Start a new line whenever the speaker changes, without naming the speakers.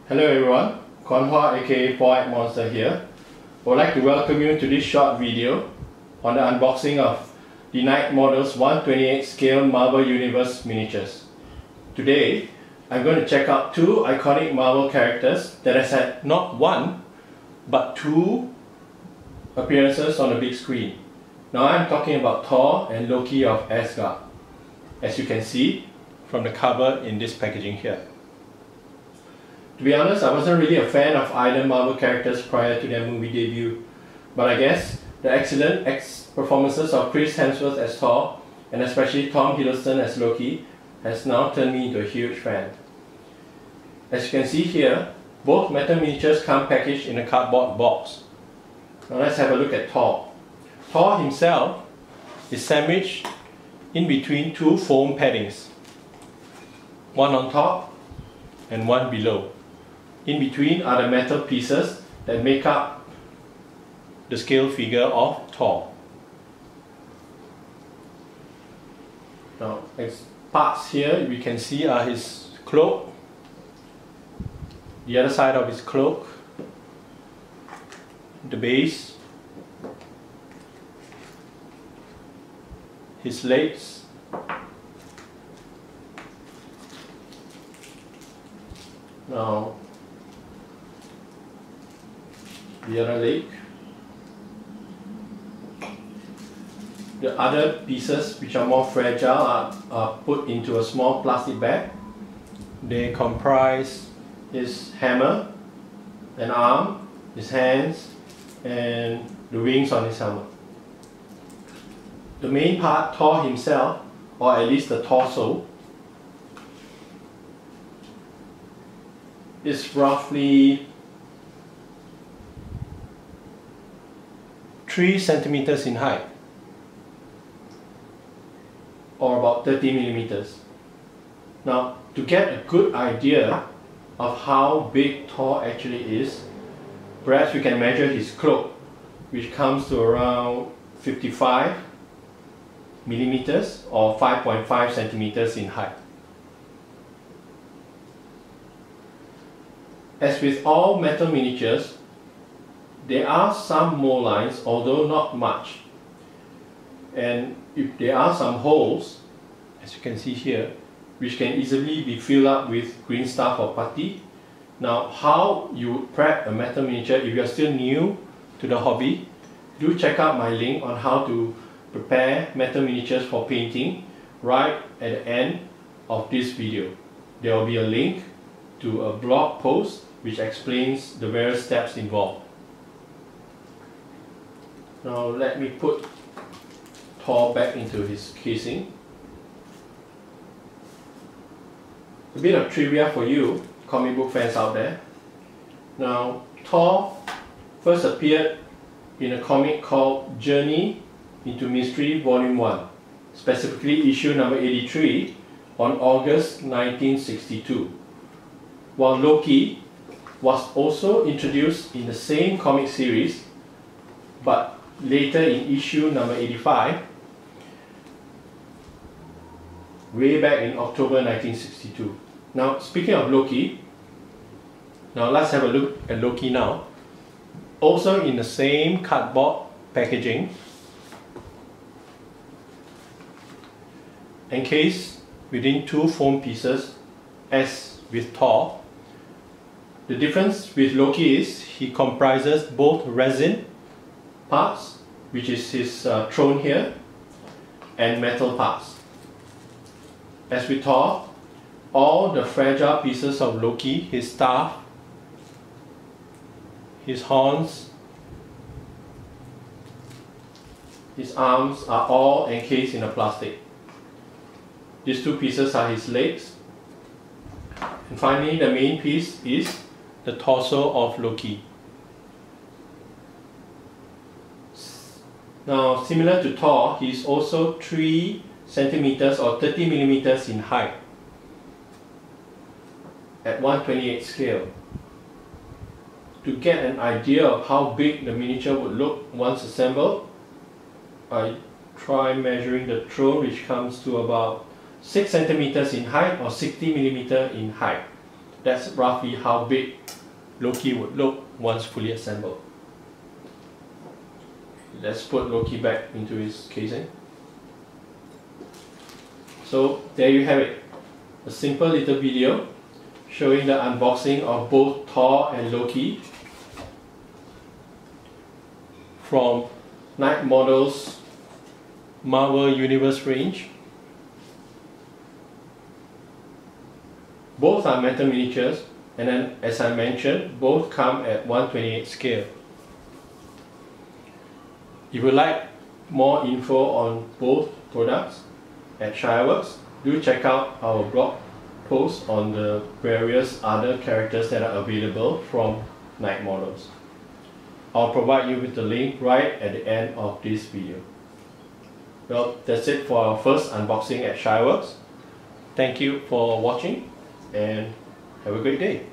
Hello everyone, Konghua aka FourEyedMonster here. I would like to welcome you to this short video on the unboxing of the Knight Models 1/28 scale Marvel Universe miniatures. Today, I'm going to check out two iconic Marvel characters that has had not one, but two appearances on the big screen. Now I'm talking about Thor and Loki of Asgard, as you can see from the cover in this packaging here. To be honest, I wasn't really a fan of either Marvel characters prior to their movie debut, but I guess the excellent performances of Chris Hemsworth as Thor and especially Tom Hiddleston as Loki has now turned me into a huge fan. As you can see here, both metal miniatures come packaged in a cardboard box. Now let's have a look at Thor. Thor himself is sandwiched in between two foam paddings, one on top and one below. In between are the metal pieces that make up the scale figure of Thor. Now, parts here we can see are his cloak, the other side of his cloak, the base, his legs, now the other leg. The other pieces, which are more fragile, are put into a small plastic bag. They comprise his hammer, an arm, his hands, and the wings on his helmet. The main part, Thor himself, or at least the torso, is roughly 3 centimeters in height, or about 30 millimeters. Now, to get a good idea of how big Thor actually is, perhaps we can measure his cloak, which comes to around 55 millimeters or 5.5 centimeters in height. As with all metal miniatures, there are some mold lines, although not much. And if there are some holes, as you can see here, which can easily be filled up with green stuff or putty. Now, how you would prep a metal miniature if you are still new to the hobby, do check out my link on how to prepare metal miniatures for painting right at the end of this video. There will be a link to a blog post which explains the various steps involved. Now let me put Thor back into his casing. A bit of trivia for you comic book fans out there. Now, Thor first appeared in a comic called Journey into Mystery Volume 1, specifically issue number 83 on August 1962. While Loki was also introduced in the same comic series, but later in issue number 85, way back in October 1962. Now, speaking of Loki, now let's have a look at Loki now. Also in the same cardboard packaging, encased within two foam pieces, as with Thor. The difference with Loki is he comprises both resin parts, which is his throne here, and metal parts. As with Thor, all the fragile pieces of Loki, his staff, his horns, his arms, are all encased in a plastic. These two pieces are his legs. And finally, the main piece is the torso of Loki. Now, similar to Thor, he is also 3 centimeters or 30 millimeters in height at 1/28 scale. To get an idea of how big the miniature would look once assembled, I try measuring the throne, which comes to about 6 centimeters in height or 60 millimeters in height. That's roughly how big Loki would look once fully assembled. Let's put Loki back into his casing. So there you have it, a simple little video showing the unboxing of both Thor and Loki from Knight Models Marvel Universe range. Both are metal miniatures, and then as I mentioned, both come at 1/28 scale. If you like more info on both products at Shireworks, do check out our blog post on the various other characters that are available from Knight Models. I'll provide you with the link right at the end of this video. Well, that's it for our first unboxing at Shireworks. Thank you for watching and have a great day.